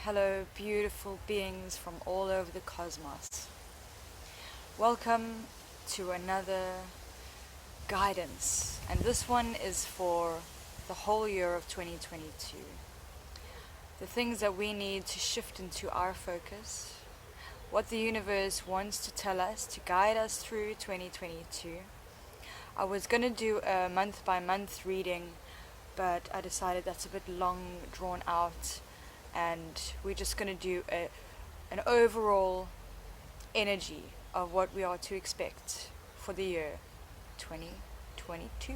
Hello, beautiful beings from all over the cosmos. Welcome to another guidance, and this one is for the whole year of 2022. The things that we need to shift into our focus, what the universe wants to tell us to guide us through 2022. I was going to do a month-by-month reading, but I decided that's a bit long, drawn out, and we're just going to do an overall energy of what we are to expect for the year 2022.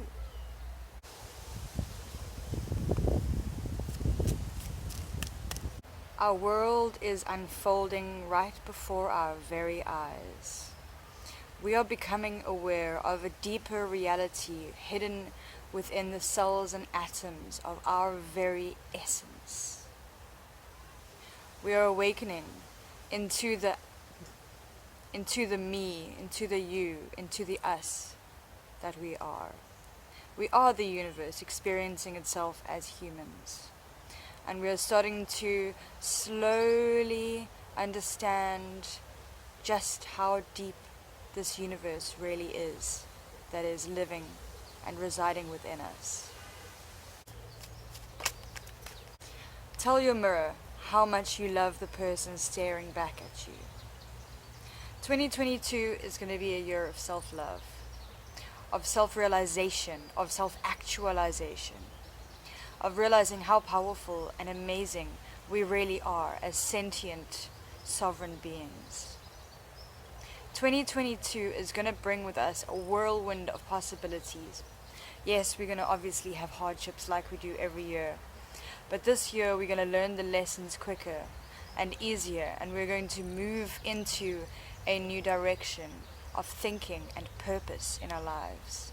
Our world is unfolding right before our very eyes. We are becoming aware of a deeper reality hidden within the cells and atoms of our very essence. We are awakening into the me, into the you, into the us that we are. We are the universe experiencing itself as humans. And we are starting to slowly understand just how deep this universe really is that is living and residing within us. Tell your mirror how much you love the person staring back at you. 2022 is going to be a year of self-love, of self-realization, of self-actualization, of realizing how powerful and amazing we really are as sentient, sovereign beings. 2022 is going to bring with us a whirlwind of possibilities. Yes, we're going to obviously have hardships like we do every year. But this year we're going to learn the lessons quicker and easier, and we're going to move into a new direction of thinking and purpose in our lives.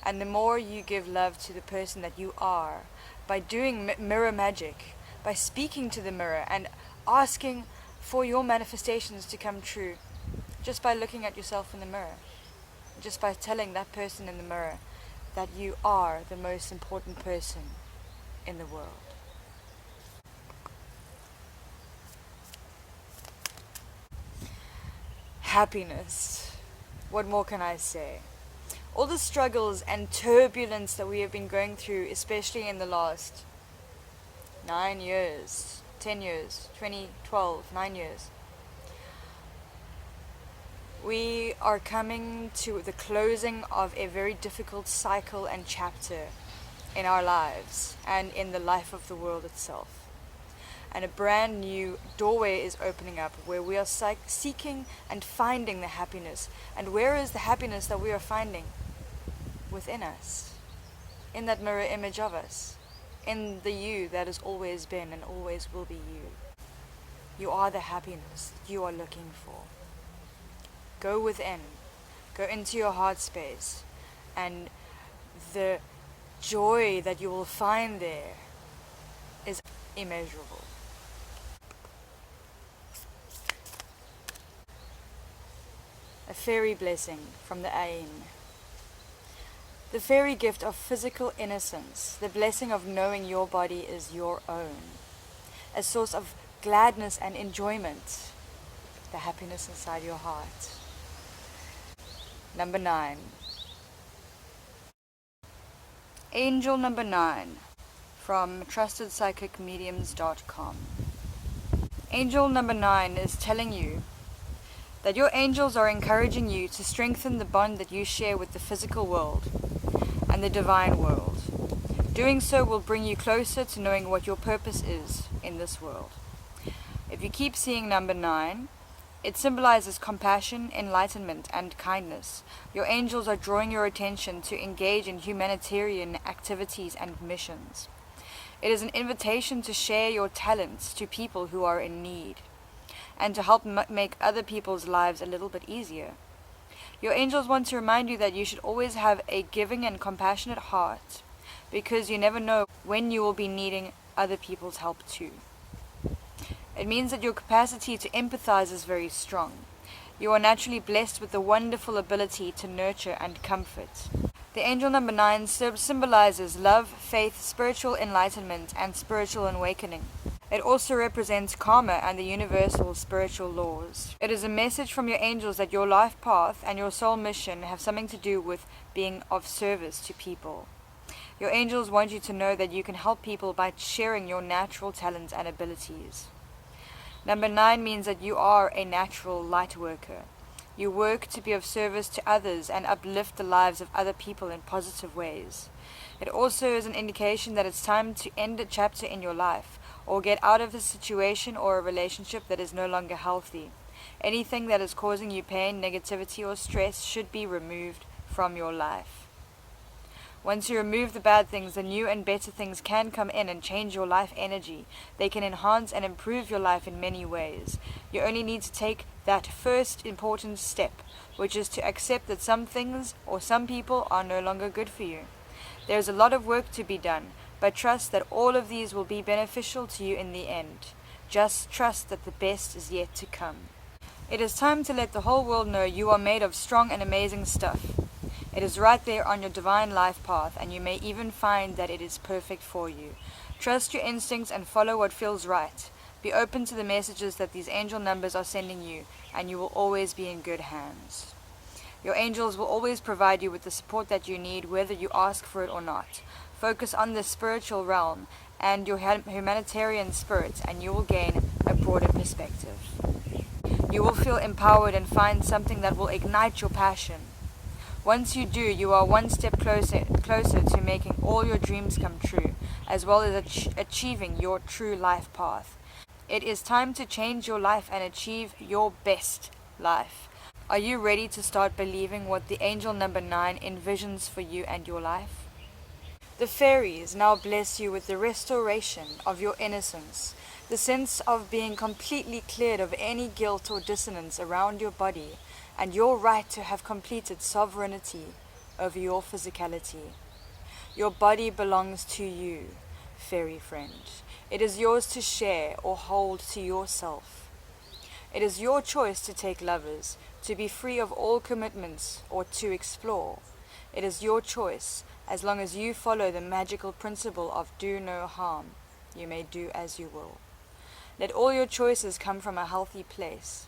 And the more you give love to the person that you are, by doing mirror magic, by speaking to the mirror and asking for your manifestations to come true, just by looking at yourself in the mirror, just by telling that person in the mirror that you are the most important person in the world. Happiness. What more can I say? All the struggles and turbulence that we have been going through, especially in the last 9 years, 10 years, 2012, 9 years. We are coming to the closing of a very difficult cycle and chapter in our lives and in the life of the world itself. And a brand new doorway is opening up where we are seeking and finding the happiness. And where is the happiness that we are finding? Within us, in that mirror image of us, in the you that has always been and always will be you. You are the happiness you are looking for. Go within, go into your heart space, and the joy that you will find there is immeasurable. A fairy blessing from the Ain. The fairy gift of physical innocence, the blessing of knowing your body is your own, a source of gladness and enjoyment, the happiness inside your heart. Number 9. Angel number 9 from trustedpsychicmediums.com. Angel number 9 is telling you that your angels are encouraging you to strengthen the bond that you share with the physical world and the divine world. Doing so will bring you closer to knowing what your purpose is in this world. If you keep seeing number 9, it symbolizes compassion, enlightenment, and kindness. Your angels are drawing your attention to engage in humanitarian activities and missions. It is an invitation to share your talents to people who are in need, and to help make other people's lives a little bit easier. Your angels want to remind you that you should always have a giving and compassionate heart, because you never know when you will be needing other people's help too. It means that your capacity to empathize is very strong. You are naturally blessed with the wonderful ability to nurture and comfort. The angel number 9 symbolizes love, faith, spiritual enlightenment, and spiritual awakening. It also represents karma and the universal spiritual laws. It is a message from your angels that your life path and your soul mission have something to do with being of service to people. Your angels want you to know that you can help people by sharing your natural talents and abilities. Number 9 means that you are a natural light worker. You work to be of service to others and uplift the lives of other people in positive ways. It also is an indication that it's time to end a chapter in your life, or get out of a situation or a relationship that is no longer healthy. Anything that is causing you pain, negativity, or stress should be removed from your life. Once you remove the bad things, the new and better things can come in and change your life energy. They can enhance and improve your life in many ways. You only need to take that first important step, which is to accept that some things or some people are no longer good for you. There's a lot of work to be done, but trust that all of these will be beneficial to you in the end. Just trust that the best is yet to come. It is time to let the whole world know you are made of strong and amazing stuff. It is right there on your divine life path, and you may even find that it is perfect for you. Trust your instincts and follow what feels right. Be open to the messages that these angel numbers are sending you, and you will always be in good hands. Your angels will always provide you with the support that you need, whether you ask for it or not. Focus on the spiritual realm and your humanitarian spirit, and you will gain a broader perspective. You will feel empowered and find something that will ignite your passion. Once you do, you are one step closer to making all your dreams come true, as well as achieving your true life path. It is time to change your life and achieve your best life. Are you ready to start believing what the angel number 9 envisions for you and your life? The fairies now bless you with the restoration of your innocence, the sense of being completely cleared of any guilt or dissonance around your body, and your right to have completed sovereignty over your physicality. Your body belongs to you, fairy friend. It is yours to share or hold to yourself. It is your choice to take lovers, to be free of all commitments, or to explore. It is your choice, as long as you follow the magical principle of do no harm. You may do as you will. Let all your choices come from a healthy place.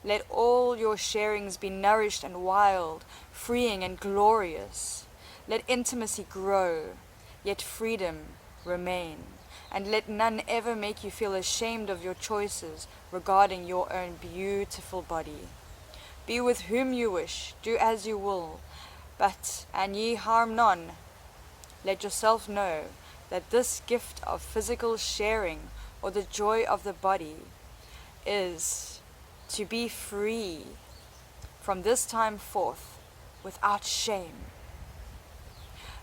Let all your sharings be nourished and wild, freeing and glorious. Let intimacy grow, yet freedom remain. And let none ever make you feel ashamed of your choices regarding your own beautiful body. Be with whom you wish, do as you will, but an ye harm none. Let yourself know that this gift of physical sharing, or the joy of the body, is to be free from this time forth without shame.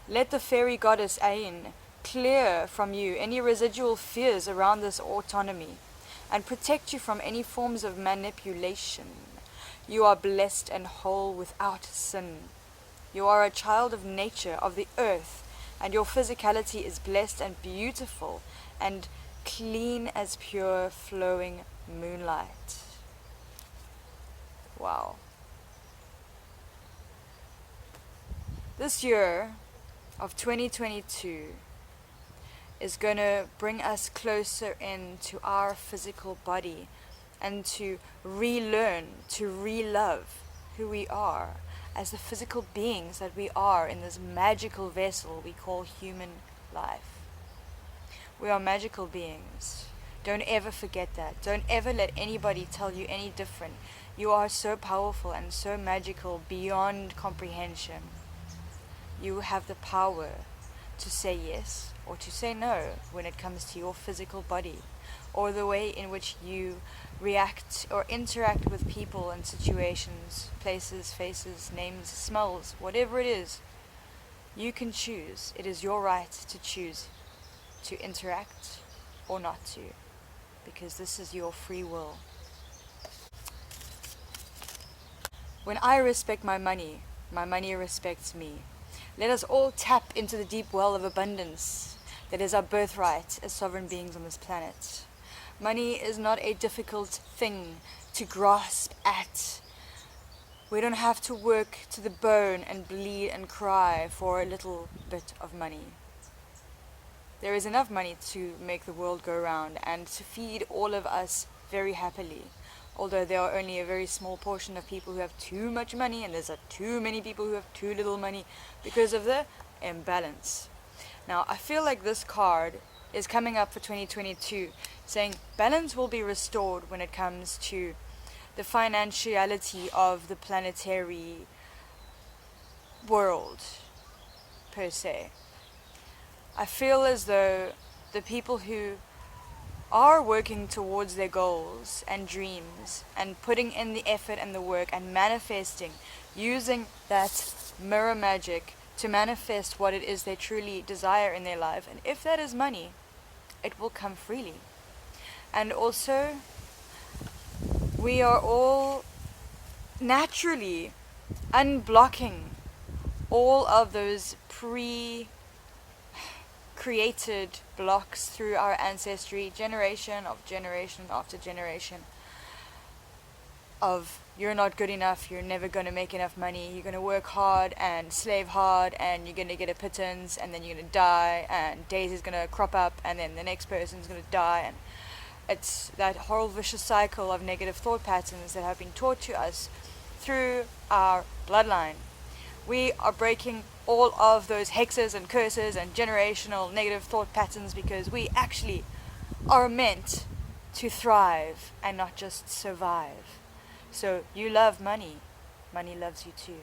Let the fairy goddess Ain clear from you any residual fears around this autonomy and protect you from any forms of manipulation. You are blessed and whole without sin. You are a child of nature, of the earth, and your physicality is blessed and beautiful and clean as pure flowing moonlight. Wow. This year of 2022 is going to bring us closer into our physical body and to relearn, to re-love who we are as the physical beings that we are in this magical vessel we call human life. We are magical beings. Don't ever forget that. Don't ever let anybody tell you any different. You are so powerful and so magical beyond comprehension. You have the power to say yes or to say no when it comes to your physical body, or the way in which you react or interact with people and situations, places, faces, names, smells, whatever it is. You can choose. It is your right to choose to interact or not to, because this is your free will. When I respect my money respects me. Let us all tap into the deep well of abundance that is our birthright as sovereign beings on this planet. Money is not a difficult thing to grasp at. We don't have to work to the bone and bleed and cry for a little bit of money. there is enough money to make the world go round and to feed all of us very happily. Although there are only a very small portion of people who have too much money, and there's too many people who have too little money because of the imbalance. Now, I feel like this card is coming up for 2022, saying balance will be restored when it comes to the financiality of the planetary world, per se. I feel as though the people who are working towards their goals and dreams and putting in the effort and the work and manifesting, using that mirror magic to manifest what it is they truly desire in their life. And if that is money, it will come freely. And also, we are all naturally unblocking all of those created blocks through our ancestry, generation after generation, of you're not good enough, you're never going to make enough money, you're going to work hard and slave hard, and you're going to get a pittance, and then you're going to die, and Daisy's going to crop up, and then the next person's going to die, and it's that whole vicious cycle of negative thought patterns that have been taught to us through our bloodline. We are breaking all of those hexes and curses and generational negative thought patterns because we actually are meant to thrive and not just survive. So you love money. Money loves you too.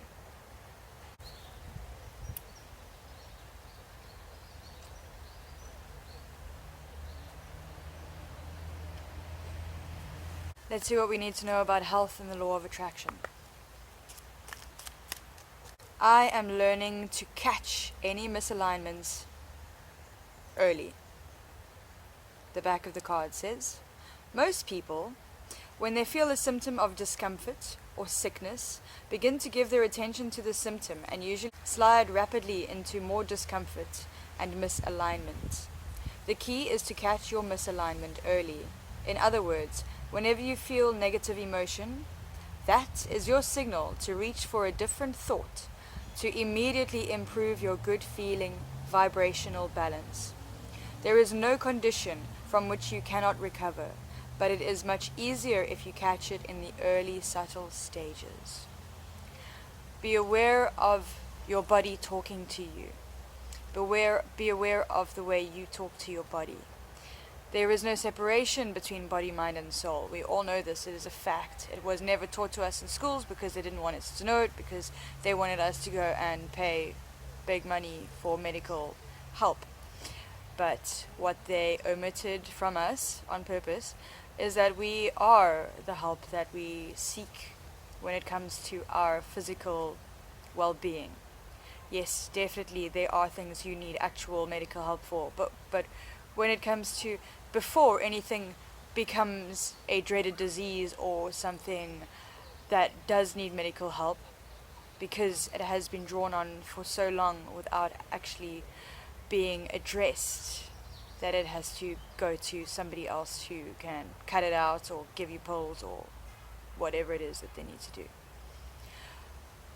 Let's see what we need to know about health and the law of attraction. I am learning to catch any misalignments early. The back of the card says, most people, when they feel a symptom of discomfort or sickness, begin to give their attention to the symptom and usually slide rapidly into more discomfort and misalignment. The key is to catch your misalignment early. In other words, whenever you feel negative emotion, that is your signal to reach for a different thought, to immediately improve your good feeling vibrational balance. There is no condition from which you cannot recover, but it is much easier if you catch it in the early subtle stages. Be aware of your body talking to you. Be aware of the way you talk to your body. There is no separation between body, mind, and soul. We all know this. It is a fact. It was never taught to us in schools because they didn't want us to know it, because they wanted us to go and pay big money for medical help. But what they omitted from us on purpose is that we are the help that we seek when it comes to our physical well-being. Yes, definitely there are things you need actual medical help for, but when it comes to before anything becomes a dreaded disease or something that does need medical help, because it has been drawn on for so long without actually being addressed, that it has to go to somebody else who can cut it out or give you pills or whatever it is that they need to do.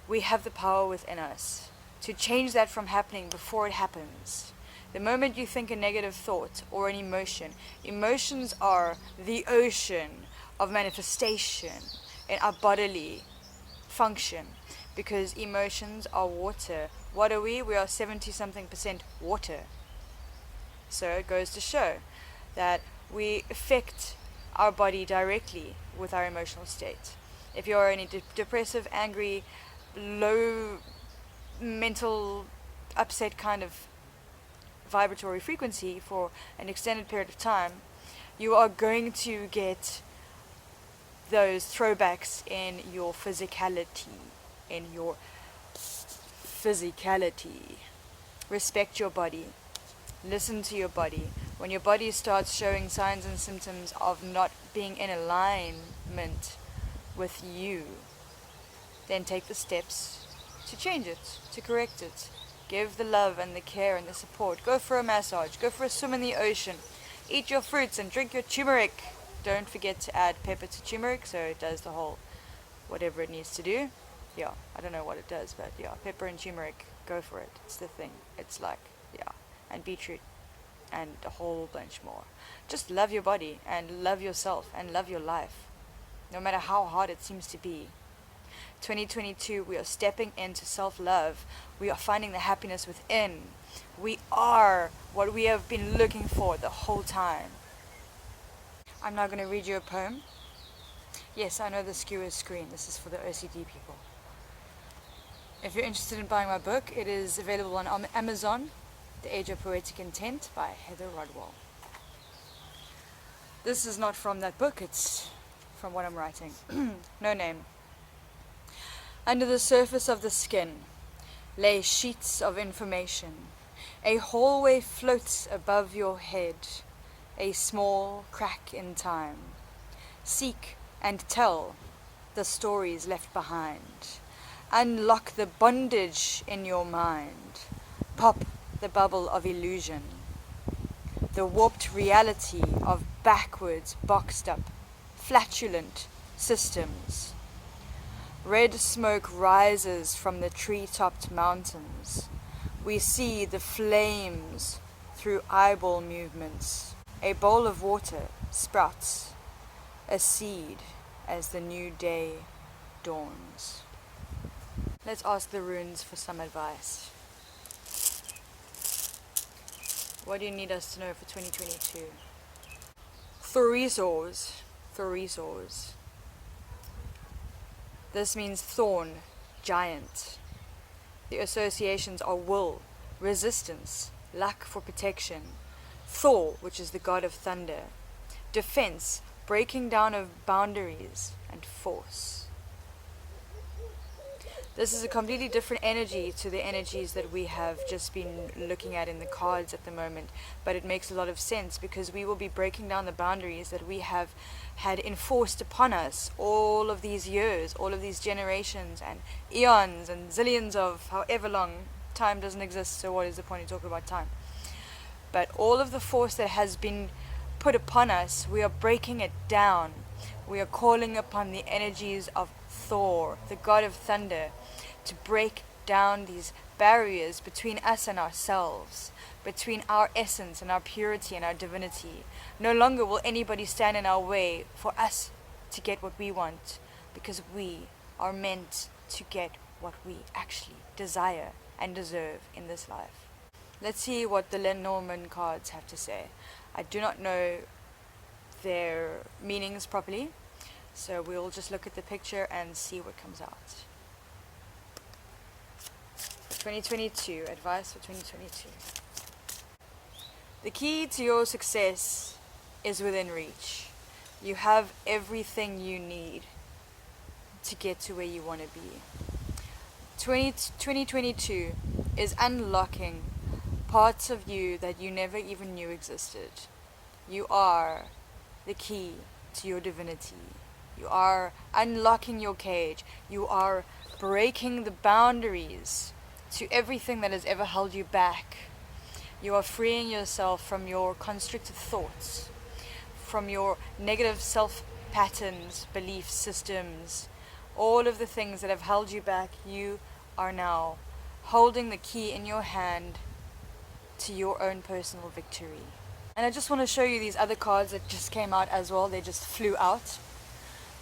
We have the power within us to change that from happening before it happens. The moment you think a negative thought or an emotion, emotions are the ocean of manifestation in our bodily function, because emotions are water. What are we? We are 70-something% water. So it goes to show that we affect our body directly with our emotional state. If you're in a depressive, angry, low mental upset kind of vibratory frequency for an extended period of time, you are going to get those throwbacks in your physicality. Respect your body. Listen to your body. When your body starts showing signs and symptoms of not being in alignment with you, then take the steps to change it, to correct it. Give the love and the care and the support. Go for a massage. Go for a swim in the ocean. Eat your fruits and drink your turmeric. Don't forget to add pepper to turmeric so it does the whole whatever it needs to do. Yeah, I don't know what it does, but yeah, pepper and turmeric, go for it. It's the thing. It's like, yeah. And beetroot. and a whole bunch more. Just love your body and love yourself and love your life, no matter how hard it seems to be. 2022, we are stepping into self-love. We are finding the happiness within. We are what we have been looking for the whole time. I'm now going to read you a poem. Yes, I know the skewer's screen. This is for the OCD people. If you're interested in buying my book, it is available on Amazon, The Age of Poetic Intent by Heather Rodwell. This is not from that book, it's from what I'm writing. No name. Under the surface of the skin lay sheets of information. A hallway floats above your head, a small crack in time. Seek and tell the stories left behind. Unlock the bondage in your mind. Pop the bubble of illusion. The warped reality of backwards, boxed up, flatulent systems. Red smoke rises from the tree-topped mountains. We see the flames through eyeball movements. A bowl of water sprouts, a seed as the new day dawns. Let's ask the runes for some advice. What do you need us to know for 2022? Thorizors. This means thorn, giant. The associations are will, resistance, lack for protection. Thor, which is the god of thunder. Defense, breaking down of boundaries, and force. This is a completely different energy to the energies that we have just been looking at in the cards at the moment, but it makes a lot of sense because we will be breaking down the boundaries that we have had enforced upon us all of these years, all of these generations and eons and zillions of however long. Time doesn't exist, so what is the point of talking about time? But all of the force that has been put upon us, we are breaking it down. We are calling upon the energies of Thor, the god of thunder, to break down these barriers between us and ourselves, between our essence and our purity and our divinity. No longer will anybody stand in our way for us to get what we want, because we are meant to get what we actually desire and deserve in this life. Let's see what the Lenormand cards have to say. I do not know their meanings properly, so we'll just look at the picture and see what comes out. 2022, advice for 2022. The key to your success is within reach. You have everything you need to get to where you want to be. 2022 is unlocking parts of you that you never even knew existed. You are the key to your divinity. You are unlocking your cage. You are breaking the boundaries to everything that has ever held you back. You are freeing yourself from your constricted thoughts, from your negative self-patterns, belief systems, all of the things that have held you back. You are now holding the key in your hand to your own personal victory. And I just want to show you these other cards that just came out as well. They just flew out.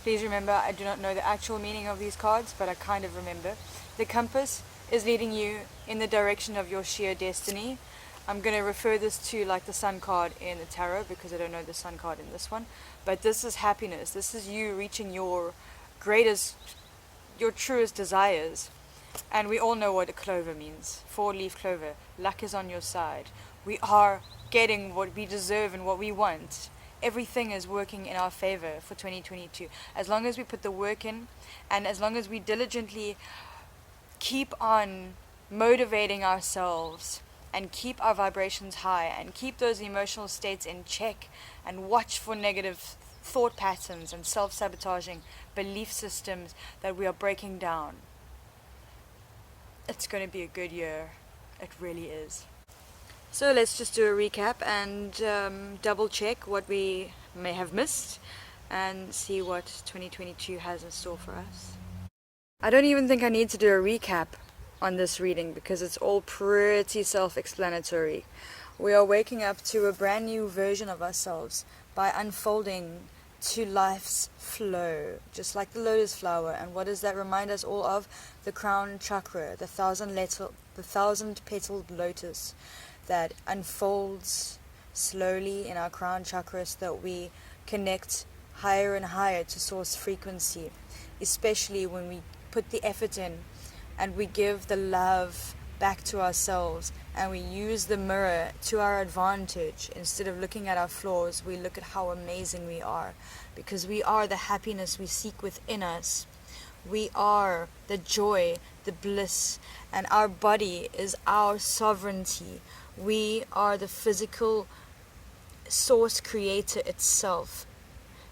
Please remember, I do not know the actual meaning of these cards, but I kind of remember. The compass is leading you in the direction of your sheer destiny. I'm going to refer this to like the sun card in the tarot because I don't know the sun card in this one. But this is happiness. This is you reaching your greatest, your truest desires. And we all know what a clover means. 4-leaf clover. Luck is on your side. We are getting what we deserve and what we want. Everything is working in our favor for 2022. As long as we put the work in and as long as we diligently keep on motivating ourselves and keep our vibrations high and keep those emotional states in check and watch for negative thought patterns and self-sabotaging belief systems that we are breaking down. It's going to be a good year. It really is. So let's just do a recap and double check what we may have missed and see what 2022 has in store for us. I don't even think I need to do a recap on this reading because it's all pretty self-explanatory. We are waking up to a brand new version of ourselves by unfolding to life's flow, just like the lotus flower. And what does that remind us all of? The crown chakra, the thousand petaled lotus that unfolds slowly in our crown chakra so that we connect higher and higher to source frequency, especially when we put the effort in and we give the love back to ourselves and we use the mirror to our advantage. Instead of looking at our flaws, we look at how amazing we are, because we are the happiness we seek within us. We are the joy, the bliss, and our body is our sovereignty. We are the physical source creator itself,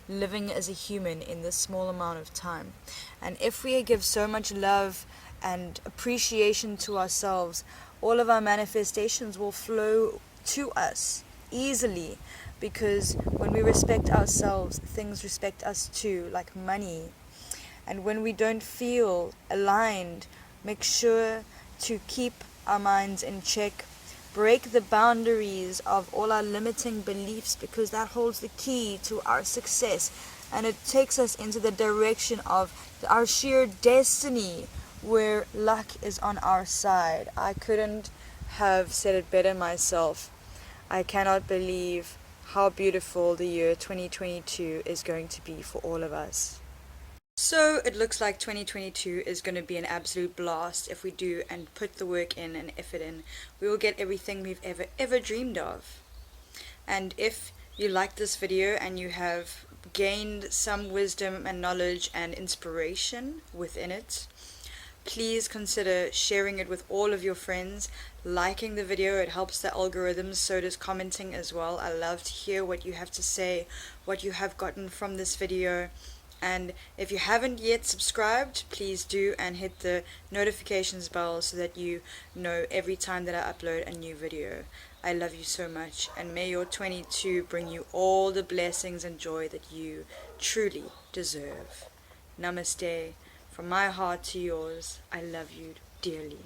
living as a human in this small amount of time. And if we give so much love and appreciation to ourselves, all of our manifestations will flow to us easily, because when we respect ourselves, things respect us too, like money. And when we don't feel aligned, make sure to keep our minds in check, break the boundaries of all our limiting beliefs, because that holds the key to our success, and it takes us into the direction of our sheer destiny, where luck is on our side. I couldn't have said it better myself. I cannot believe how beautiful the year 2022 is going to be for all of us. So it looks like 2022 is going to be an absolute blast if we do and put the work in and effort in. We will get everything we've ever dreamed of. And if you like this video and you have gained some wisdom and knowledge and inspiration within it, please consider sharing it with all of your friends, liking the video. It helps the algorithms, so does commenting as well. I love to hear what you have to say, what you have gotten from this video. And if you haven't yet subscribed, please do, and hit the notifications bell so that you know every time that I upload a new video. I love you so much, and may your 22 bring you all the blessings and joy that you truly deserve. Namaste. From my heart to yours, I love you dearly.